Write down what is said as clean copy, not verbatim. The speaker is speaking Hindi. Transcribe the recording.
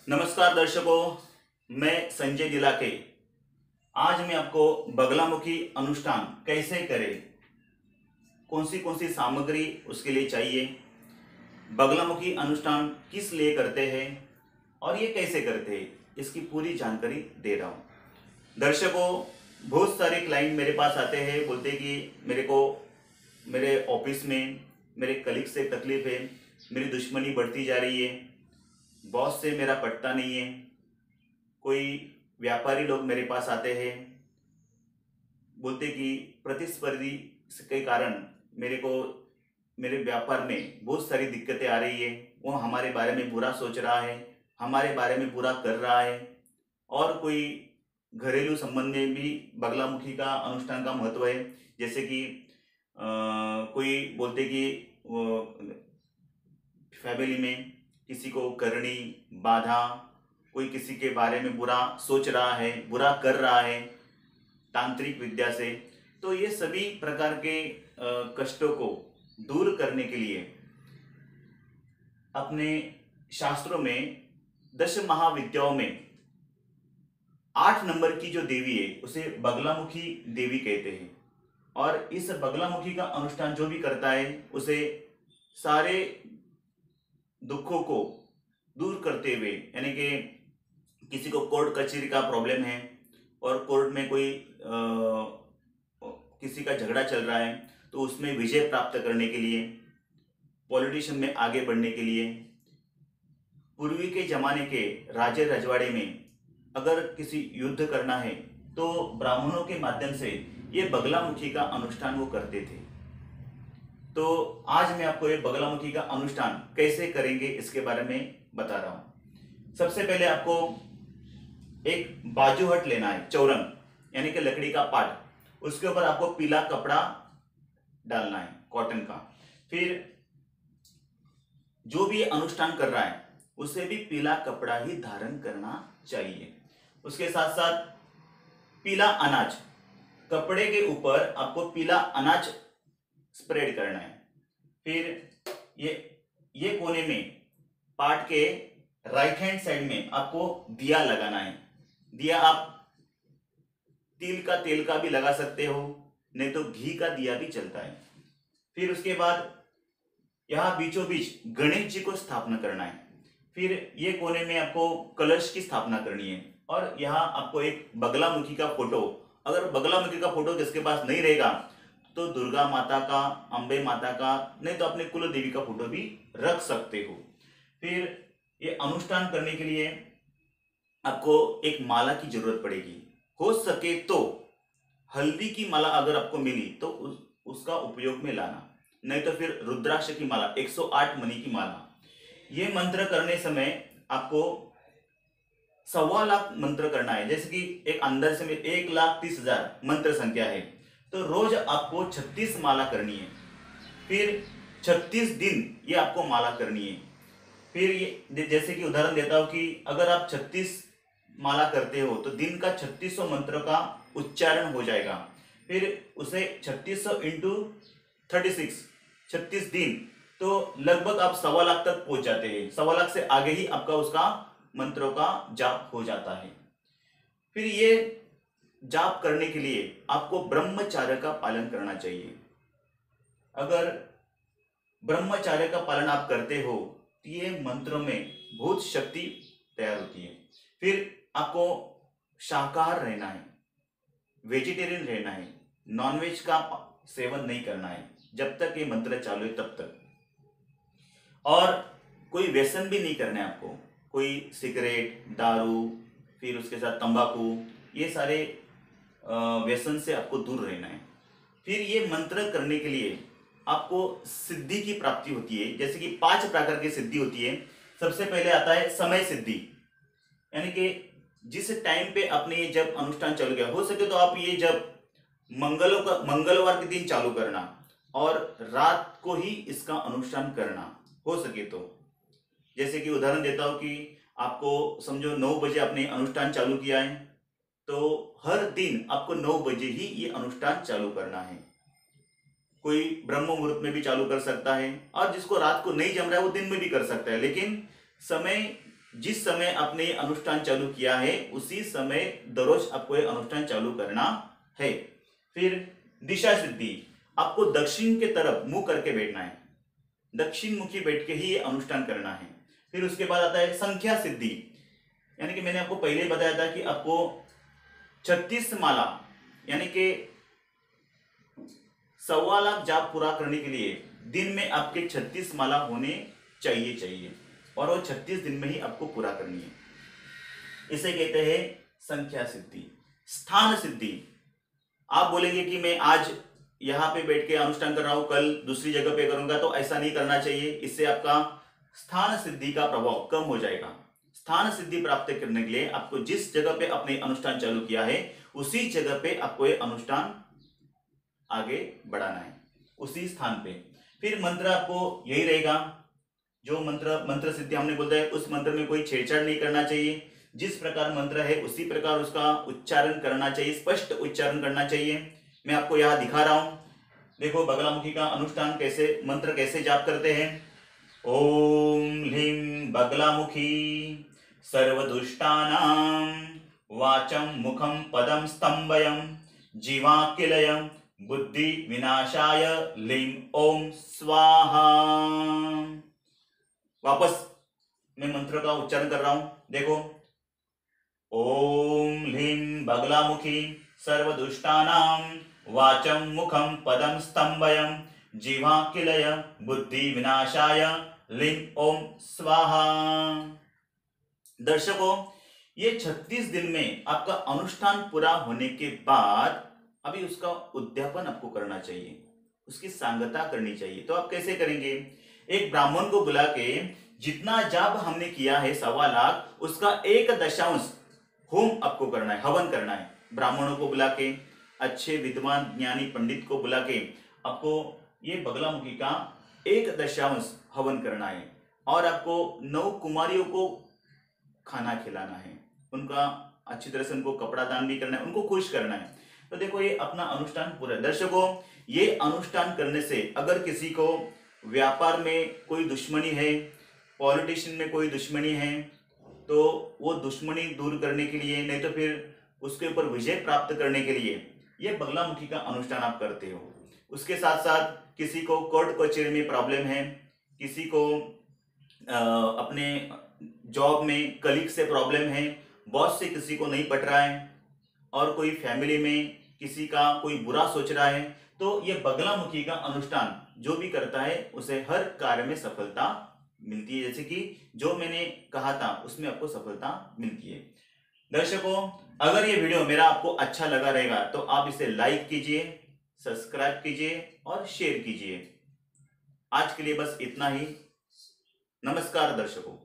नमस्कार दर्शकों, मैं संजय दिलाके। आज मैं आपको बगलामुखी अनुष्ठान कैसे करें, कौन सी सामग्री उसके लिए चाहिए, बगलामुखी अनुष्ठान किस लिए करते हैं और ये कैसे करते हैं, इसकी पूरी जानकारी दे रहा हूँ। दर्शकों, बहुत सारे क्लाइंट मेरे पास आते हैं, बोलते हैं कि मेरे को मेरे ऑफिस में मेरे कलीग से तकलीफ है, मेरी दुश्मनी बढ़ती जा रही है, बॉस से मेरा पटता नहीं है। कोई व्यापारी लोग मेरे पास आते हैं, बोलते कि प्रतिस्पर्धी के कारण मेरे को मेरे व्यापार में बहुत सारी दिक्कतें आ रही है। वो हमारे बारे में बुरा सोच रहा है, हमारे बारे में बुरा कर रहा है। और कोई घरेलू संबंध में भी बगलामुखी का अनुष्ठान का महत्व है। जैसे कि कोई बोलते कि फैमिली में किसी को करनी बाधा, कोई किसी के बारे में बुरा सोच रहा है, बुरा कर रहा है तांत्रिक विद्या से, तो ये सभी प्रकार के कष्टों को दूर करने के लिए अपने शास्त्रों में 10 महाविद्याओं में 8 नंबर की जो देवी है उसे बगलामुखी देवी कहते हैं। और इस बगलामुखी का अनुष्ठान जो भी करता है उसे सारे दुखों को दूर करते हुए, यानी कि किसी को कोर्ट कचहरी का प्रॉब्लम है और कोर्ट में कोई किसी का झगड़ा चल रहा है, तो उसमें विजय प्राप्त करने के लिए, पॉलिटिशियन में आगे बढ़ने के लिए, पूर्वी के जमाने के राजे रजवाड़े में अगर किसी युद्ध करना है तो ब्राह्मणों के माध्यम से ये बगलामुखी का अनुष्ठान वो करते थे। तो आज मैं आपको ये बगलामुखी का अनुष्ठान कैसे करेंगे इसके बारे में बता रहा हूं। सबसे पहले आपको एक बाजूहट लेना है, चौरंग यानी कि लकड़ी का पाट, उसके ऊपर आपको पीला कपड़ा डालना है कॉटन का। फिर जो भी अनुष्ठान कर रहा है उसे भी पीला कपड़ा ही धारण करना चाहिए। उसके साथ साथ पीला अनाज, कपड़े के ऊपर आपको पीला अनाज स्प्रेड करना है। फिर ये कोने में पार्ट के राइट हैंड साइड में आपको दिया लगाना है। दिया आप तिल का तेल का भी लगा सकते हो, नहीं तो घी का दिया भी चलता है। फिर उसके बाद यहाँ बीचों बीच गणेश जी को स्थापना करना है। फिर ये कोने में आपको कलश की स्थापना करनी है और यहाँ आपको एक बगलामुखी का फोटो, अगर बगलामुखी का फोटो किसके पास नहीं रहेगा तो दुर्गा माता का, अंबे माता का, नहीं तो अपने कुल देवी का फोटो भी रख सकते हो। फिर ये अनुष्ठान करने के लिए आपको एक माला की जरूरत पड़ेगी। हो सके तो हल्दी की माला अगर आपको मिली तो उसका उपयोग में लाना, नहीं तो फिर रुद्राक्ष की माला, 108 मणि की माला। ये मंत्र करने समय आपको 1.25 लाख मंत्र करना है। जैसे कि एक अंदर से 1,30,000 मंत्र संख्या है, तो रोज आपको 36 माला करनी है। फिर 36 दिन ये आपको माला करनी है। फिर ये जैसे कि उदाहरण देता हूं कि अगर आप 36 माला करते हो तो दिन का 3600 मंत्र का उच्चारण हो जाएगा। फिर उसे 3600 इंटू 36, 36 दिन, तो लगभग आप 1.25 लाख तक पहुंच जाते हैं। 1.25 लाख से आगे ही आपका उसका मंत्रों का जाप हो जाता है। फिर ये जाप करने के लिए आपको ब्रह्मचर्य का पालन करना चाहिए। अगर ब्रह्मचर्य का पालन आप करते हो तो ये मंत्रों में बहुत शक्ति तैयार होती है। फिर आपको शाकाहार रहना है, वेजिटेरियन रहना है, नॉनवेज का सेवन नहीं करना है जब तक ये मंत्र चालू है तब तक। और कोई व्यसन भी नहीं करना है आपको, कोई सिगरेट, दारू, फिर उसके साथ तंबाकू, ये सारे व्यसन से आपको दूर रहना है। फिर ये मंत्र करने के लिए आपको सिद्धि की प्राप्ति होती है। जैसे कि 5 प्रकार की सिद्धि होती है। सबसे पहले आता है समय सिद्धि, यानी कि जिस टाइम पे आपने ये जब अनुष्ठान चालू किया, हो सके तो आप ये जब मंगलवार के दिन चालू करना और रात को ही इसका अनुष्ठान करना, हो सके तो। जैसे कि उदाहरण देता हूं कि आपको समझो 9 बजे आपने अनुष्ठान चालू किया है, तो हर दिन आपको 9 बजे ही ये अनुष्ठान चालू करना है। कोई ब्रह्म मुहूर्त में भी चालू कर सकता है और जिसको रात को नहीं जम रहा है वो दिन में भी कर सकता है, लेकिन समय जिस समय आपने ये अनुष्ठान चालू किया है उसी समय दररोज आपको ये अनुष्ठान चालू करना है। फिर दिशा सिद्धि, आपको दक्षिण के तरफ मुंह करके बैठना है, दक्षिण मुखी बैठ के ही ये अनुष्ठान करना है। फिर उसके बाद आता है संख्या सिद्धि, यानी कि मैंने आपको पहले बताया था कि आपको 36 माला यानी कि 1.25 लाख जाप पूरा करने के लिए दिन में आपके 36 माला होने चाहिए और वो 36 दिन में ही आपको पूरा करनी है। इसे कहते हैं संख्या सिद्धि। स्थान सिद्धि, आप बोलेंगे कि मैं आज यहां पे बैठ के अनुष्ठान कर रहा हूं, कल दूसरी जगह पे करूंगा, तो ऐसा नहीं करना चाहिए। इससे आपका स्थान सिद्धि का प्रभाव कम हो जाएगा। स्थान सिद्धि प्राप्त करने के लिए आपको जिस जगह पे अपने अनुष्ठान चालू किया है उसी जगह पे आपको ये अनुष्ठान आगे बढ़ाना है, उसी स्थान पे। फिर मंत्र आपको यही रहेगा, जो मंत्र सिद्धि हमने बोलता है उस मंत्र में कोई छेड़छाड़ नहीं करना चाहिए। जिस प्रकार मंत्र है उसी प्रकार उसका उच्चारण करना चाहिए, स्पष्ट उच्चारण करना चाहिए। मैं आपको यहाँ दिखा रहा हूं, देखो बगलामुखी का अनुष्ठान कैसे, मंत्र कैसे जाप करते हैं। ओम ह्लीं बगलामुखी सर्वदुष्टानां वाचं मुखं पदं स्तंभयं जीवाकिलयं बुद्धि विनाशाय लीं ओम स्वाहा। वापस मैं मंत्र का उच्चारण कर रहा हूं, देखो। ओम ह्लीं बगलामुखी सर्वदुष्टानां वाचं मुखं पदं स्तंभयं जीवाकिलय बुद्धि विनाशाय लीं ओम स्वाहा। दर्शकों, ये 36 दिन में आपका अनुष्ठान पूरा होने के बाद अभी उसका उद्यापन आपको करना चाहिए, उसकी सांगता करनी चाहिए। तो आप कैसे करेंगे? एक ब्राह्मण को बुला के जितना जाप हमने किया है 1.25 लाख, उसका 1 होम आपको करना है, हवन करना है। ब्राह्मणों को बुला के, अच्छे विद्वान ज्ञानी पंडित को बुला के आपको ये बगलामुखी का 1 हवन करना है और आपको 9 कुमारियों को खाना खिलाना है, उनका अच्छी तरह से उनको कपड़ा दान भी करना है, उनको खुश करना है। तो देखो ये अपना अनुष्ठान पूरा। दर्शकों, ये अनुष्ठान करने से अगर किसी को व्यापार में कोई दुश्मनी है, पॉलिटिशियन में कोई दुश्मनी है, तो वो दुश्मनी दूर करने के लिए, नहीं तो फिर उसके ऊपर विजय प्राप्त करने के लिए ये बगलामुखी का अनुष्ठान आप करते हो। उसके साथ साथ किसी को कोर्ट कचहरी में प्रॉब्लम है, किसी को अपने जॉब में कलीग से प्रॉब्लम है, बॉस से किसी को नहीं पट रहा है, और कोई फैमिली में किसी का कोई बुरा सोच रहा है, तो ये बगलामुखी का अनुष्ठान जो भी करता है उसे हर कार्य में सफलता मिलती है। जैसे कि जो मैंने कहा था उसमें आपको सफलता मिलती है। दर्शकों, अगर ये वीडियो मेरा आपको अच्छा लगा रहेगा तो आप इसे लाइक कीजिए, सब्सक्राइब कीजिए और शेयर कीजिए। आज के लिए बस इतना ही। नमस्कार दर्शकों।